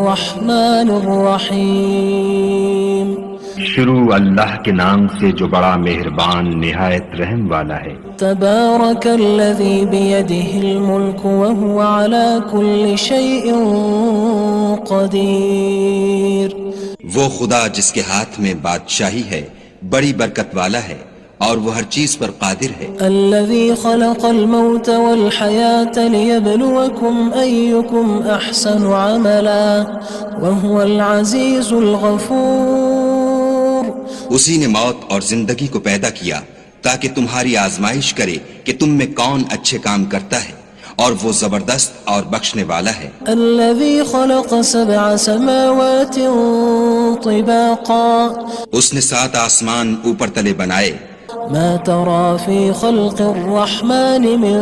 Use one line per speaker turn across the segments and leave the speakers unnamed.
الرحمن الرحیم.
شروع اللہ کے نام سے جو بڑا مہربان نہایت رحم والا ہے.
تبارک الذی بیدہ الملک وہو علی کل شیء قدیر.
وہ خدا جس کے ہاتھ میں بادشاہی ہے بڑی برکت والا ہے اور وہ ہر چیز پر قادر ہے.
الذي خلق الموت والحياة ليبلوكم أيكم أحسن عملا وهو العزيز الغفور.
اسی نے موت اور زندگی کو پیدا کیا تاکہ تمہاری آزمائش کرے کہ تم میں کون اچھے کام کرتا ہے اور وہ زبردست اور بخشنے والا ہے.
الذي خلق 7 سماوات طباقا.
اس نے 7 آسمان اوپر تلے بنائے.
ما ترى في خلق الرحمن من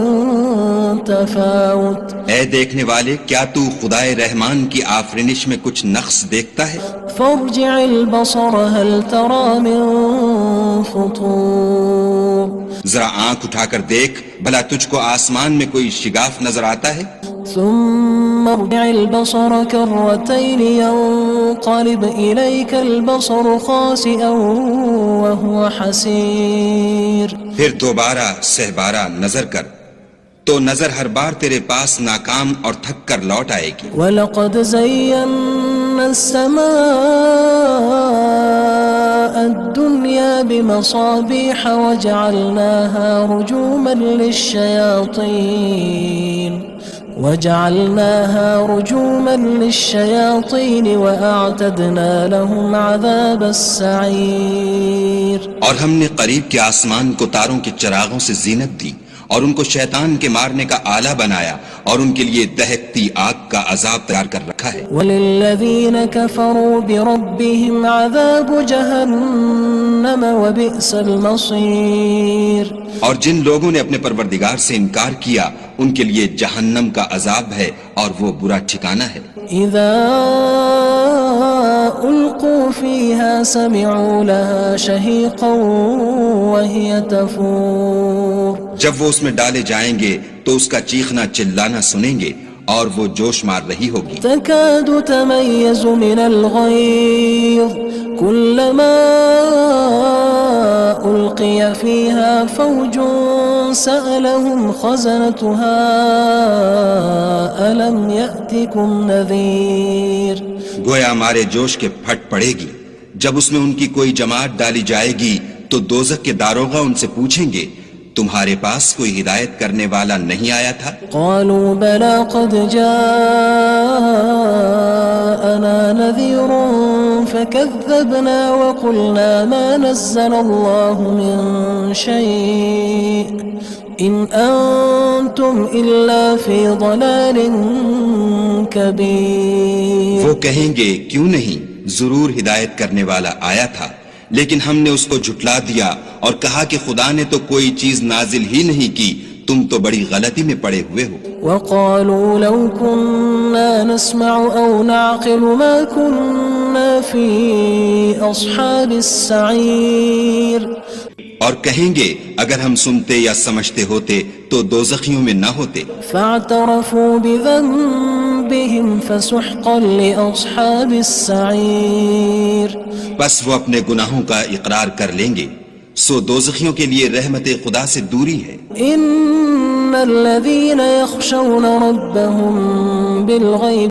تفاوت.
اے دیکھنے والے کیا تو خدائے رحمان کی آفرینش میں کچھ نقص دیکھتا ہے؟
فارجع البصر هل ترى من فطور.
ذرا آنکھ اٹھا کر دیکھ بھلا تجھ کو آسمان میں کوئی شگاف نظر آتا ہے؟
ثم ارجع البصر كرتين ينقلب إليك البصر خاسئا وهو حسير.
پھر دوبارہ سہبارہ نظر کر تو نظر ہر بار تیرے پاس ناکام اور تھک کر لوٹ آئے گی.
وَلَقَدْ زَيَّنَّا السَّمَاءَ الدُّنْيَا بِمَصَابِيحَ وَجَعَلْنَاهَا رُجُومًا لِلشَّيَاطِينِ وَأَعْتَدْنَا لَهُمْ عَذَابَ السَّعِيرِ.
اور ہم نے قریب کے آسمان کو تاروں کے چراغوں سے زینت دی اور ان کو شیطان کے مارنے کا آلہ بنایا اور ان کے لیے دہکتی آگ کا عذاب تیار کر رکھا ہے.
وَلِلَّذِينَ كَفَرُوا بِرَبِّهِمْ عَذَابُ جَهَنَّمَ وَبِئْسَ الْمَصِيرُ.
اور جن لوگوں نے اپنے پروردگار سے انکار کیا ان کے لیے جہنم کا عذاب ہے اور وہ برا ٹھکانہ ہے.
اذا القوا فيها سمعوا لها شهيقا وهي تفور.
جب وہ اس میں ڈالے جائیں گے تو اس کا چیخنا چلانا سنیں گے اور وہ جوش مار رہی ہوگی.
تكاد تميز من الغيظ كلما ألقي فيها فوج سألهم خزنتها ألم يأتكم نذير.
گویا مارے جوش کے پھٹ پڑے گی. جب اس میں ان کی کوئی جماعت ڈالی جائے گی تو دوزخ کے داروغہ ان سے پوچھیں گے تمہارے پاس کوئی ہدایت کرنے والا نہیں آیا تھا؟
قالوا بلى قد جاءنا نذير فكذبنا وقلنا ما نزل الله من شيء إن أنتم إلا في ضلال كبير.
وہ کہیں گے کیوں نہیں، ضرور ہدایت کرنے والا آیا تھا، لیکن ہم نے اس کو جھٹلا دیا اور کہا کہ خدا نے تو کوئی چیز نازل ہی نہیں کی، تم تو بڑی غلطی میں پڑے ہوئے ہو.
وقالوا لو كنا نسمع أو نعقل ما كنا في أصحاب السعير.
اور کہیں گے اگر ہم سنتے یا سمجھتے ہوتے تو دوزخیوں میں نہ ہوتے.
فاعترفوا بذنبهم فسحقا لأصحاب السعير.
بس وہ اپنے گناہوں کا اقرار کر لیں گے، سو دوزخیوں کے لیے رحمت خدا سے دوری ہے.
ان الذين يخشون ربهم بالغيب